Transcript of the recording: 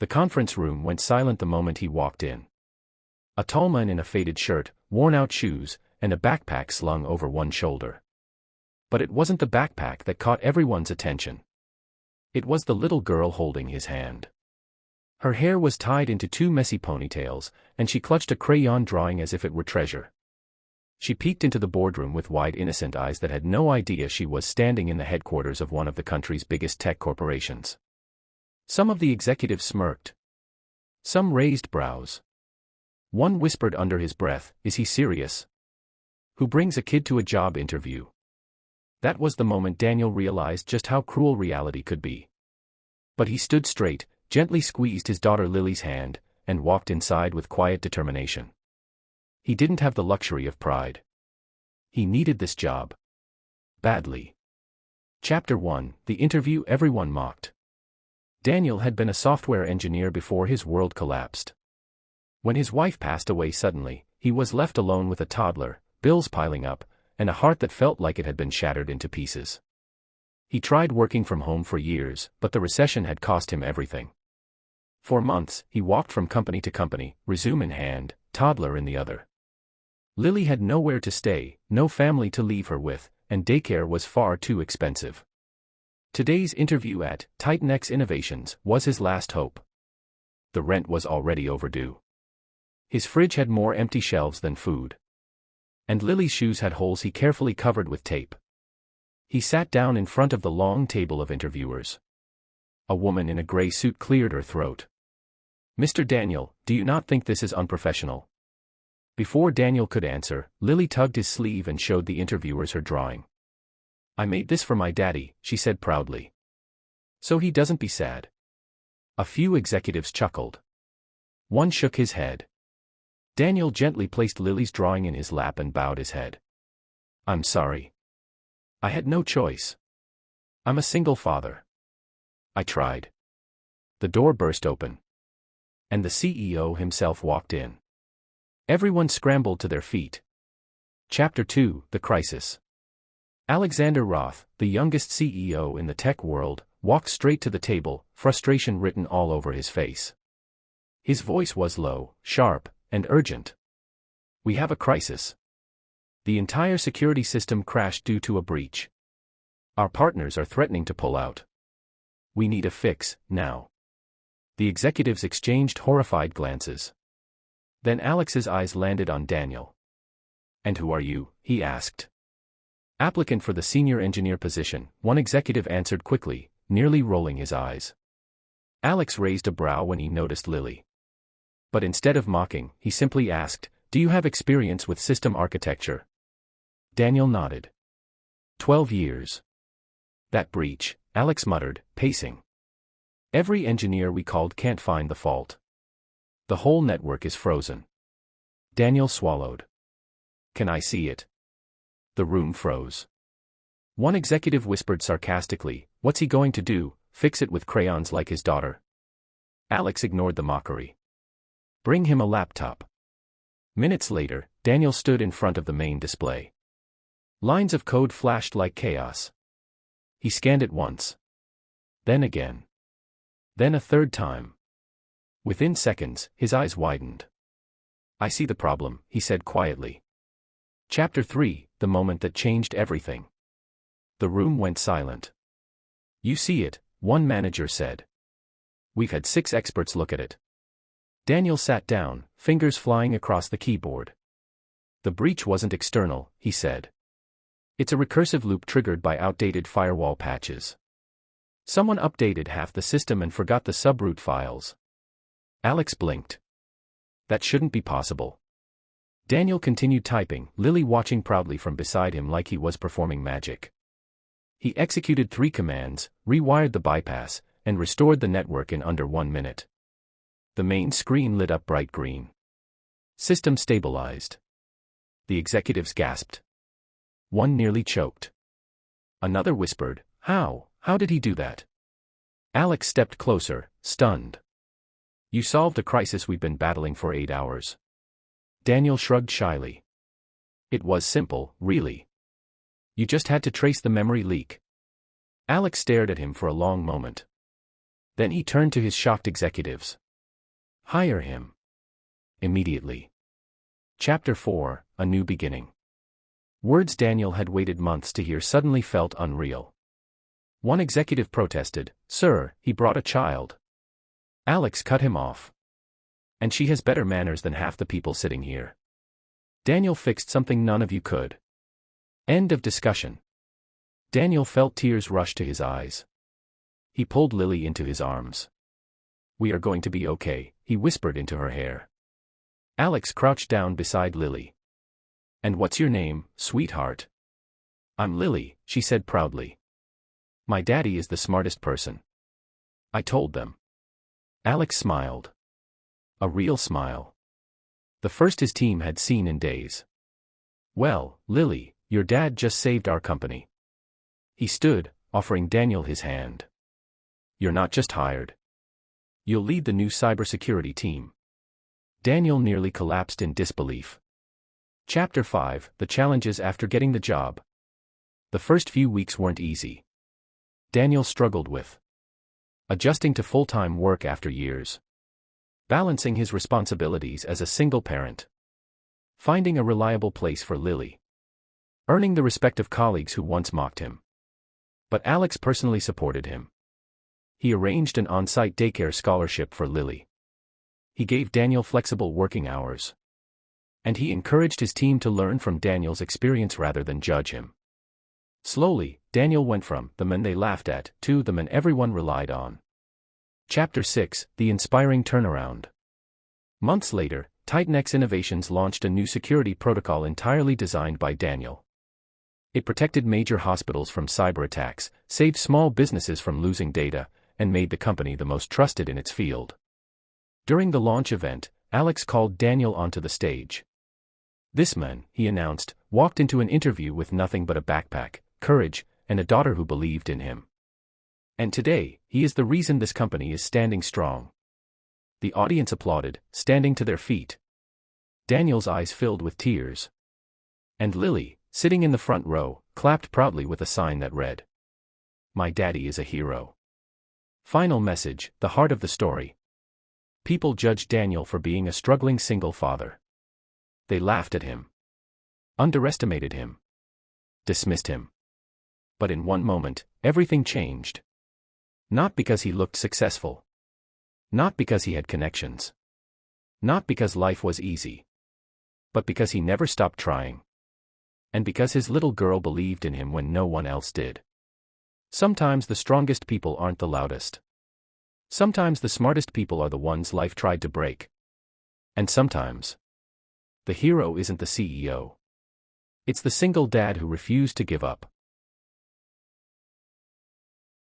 The conference room went silent the moment he walked in. A tall man in a faded shirt, worn-out shoes, and a backpack slung over one shoulder. But it wasn't the backpack that caught everyone's attention. It was the little girl holding his hand. Her hair was tied into two messy ponytails, and she clutched a crayon drawing as if it were treasure. She peeked into the boardroom with wide innocent eyes that had no idea she was standing in the headquarters of one of the country's biggest tech corporations. Some of the executives smirked. Some raised brows. One whispered under his breath, "Is he serious? Who brings a kid to a job interview?" That was the moment Daniel realized just how cruel reality could be. But he stood straight, gently squeezed his daughter Lily's hand, and walked inside with quiet determination. He didn't have the luxury of pride. He needed this job. Badly. Chapter 1: The interview everyone mocked. Daniel had been a software engineer before his world collapsed. When his wife passed away suddenly, he was left alone with a toddler, bills piling up, and a heart that felt like it had been shattered into pieces. He tried working from home for years, but the recession had cost him everything. For months, he walked from company to company, resume in hand, toddler in the other. Lily had nowhere to stay, no family to leave her with, and daycare was far too expensive. Today's interview at Titan X Innovations was his last hope. The rent was already overdue. His fridge had more empty shelves than food. And Lily's shoes had holes he carefully covered with tape. He sat down in front of the long table of interviewers. A woman in a gray suit cleared her throat. "Mr. Daniel, do you not think this is unprofessional?" Before Daniel could answer, Lily tugged his sleeve and showed the interviewers her drawing. "I made this for my daddy," she said proudly. "So he doesn't be sad." A few executives chuckled. One shook his head. Daniel gently placed Lily's drawing in his lap and bowed his head. "I'm sorry. I had no choice. I'm a single father. I tried." The door burst open. And the CEO himself walked in. Everyone scrambled to their feet. Chapter 2: The Crisis. Alexander Roth, the youngest CEO in the tech world, walked straight to the table, frustration written all over his face. His voice was low, sharp, and urgent. "We have a crisis. The entire security system crashed due to a breach. Our partners are threatening to pull out. We need a fix, now." The executives exchanged horrified glances. Then Alex's eyes landed on Daniel. "And who are you?" he asked. "Applicant for the senior engineer position," one executive answered quickly, nearly rolling his eyes. Alex raised a brow when he noticed Lily. But instead of mocking, he simply asked, "Do you have experience with system architecture?" Daniel nodded. 12 years. "That breach," Alex muttered, pacing. "Every engineer we called can't find the fault. The whole network is frozen." Daniel swallowed. "Can I see it?" The room froze. One executive whispered sarcastically, "What's he going to do, fix it with crayons like his daughter?" Alex ignored the mockery. "Bring him a laptop." Minutes later, Daniel stood in front of the main display. Lines of code flashed like chaos. He scanned it once. Then again. Then a third time. Within seconds, his eyes widened. "I see the problem," he said quietly. Chapter 3: The moment that changed everything. The room went silent. "You see it," one manager said. "We've had 6 experts look at it." Daniel sat down, fingers flying across the keyboard. "The breach wasn't external," he said. "It's a recursive loop triggered by outdated firewall patches. Someone updated half the system and forgot the subroot files." Alex blinked. "That shouldn't be possible." Daniel continued typing, Lily watching proudly from beside him like he was performing magic. He executed 3 commands, rewired the bypass, and restored the network in under 1 minute. The main screen lit up bright green. System stabilized. The executives gasped. One nearly choked. Another whispered, "How? How did he do that?" Alex stepped closer, stunned. "You solved a crisis we've been battling for 8 hours." Daniel shrugged shyly. "It was simple, really. You just had to trace the memory leak." Alex stared at him for a long moment. Then he turned to his shocked executives. Hire him. Immediately. Chapter 4, A New Beginning. Words Daniel had waited months to hear suddenly felt unreal. One executive protested, "Sir, he brought a child." Alex cut him off. "And she has better manners than half the people sitting here." Daniel fixed something none of you could. End of discussion. Daniel felt tears rush to his eyes. He pulled Lily into his arms. "We are going to be okay," he whispered into her hair. Alex crouched down beside Lily. "And what's your name, sweetheart?" "I'm Lily," she said proudly. "My daddy is the smartest person. I told them." Alex smiled. A real smile. The first his team had seen in days. "Well, Lily, your dad just saved our company." He stood, offering Daniel his hand. "You're not just hired. You'll lead the new cybersecurity team." Daniel nearly collapsed in disbelief. Chapter 5, The Challenges After Getting the Job. The first few weeks weren't easy. Daniel struggled with adjusting to full-time work after years, balancing his responsibilities as a single parent, finding a reliable place for Lily, earning the respect of colleagues who once mocked him. But Alex personally supported him. He arranged an on-site daycare scholarship for Lily. He gave Daniel flexible working hours. And he encouraged his team to learn from Daniel's experience rather than judge him. Slowly, Daniel went from the man they laughed at to the man everyone relied on. Chapter 6, The Inspiring Turnaround. Months later, Titanx Innovations launched a new security protocol entirely designed by Daniel. It protected major hospitals from cyber attacks, saved small businesses from losing data, and made the company the most trusted in its field. During the launch event, Alex called Daniel onto the stage. "This man," he announced, walked into an interview with nothing but a backpack, courage, and a daughter who believed in him. And today, he is the reason this company is standing strong." The audience applauded, standing to their feet. Daniel's eyes filled with tears. And Lily, sitting in the front row, clapped proudly with a sign that read, "My daddy is a hero." Final message, the heart of the story. People judged Daniel for being a struggling single father. They laughed at him, underestimated him, dismissed him. But in one moment, everything changed. Not because he looked successful. Not because he had connections. Not because life was easy. But because he never stopped trying. And because his little girl believed in him when no one else did. Sometimes the strongest people aren't the loudest. Sometimes the smartest people are the ones life tried to break. And sometimes, the hero isn't the CEO. It's the single dad who refused to give up.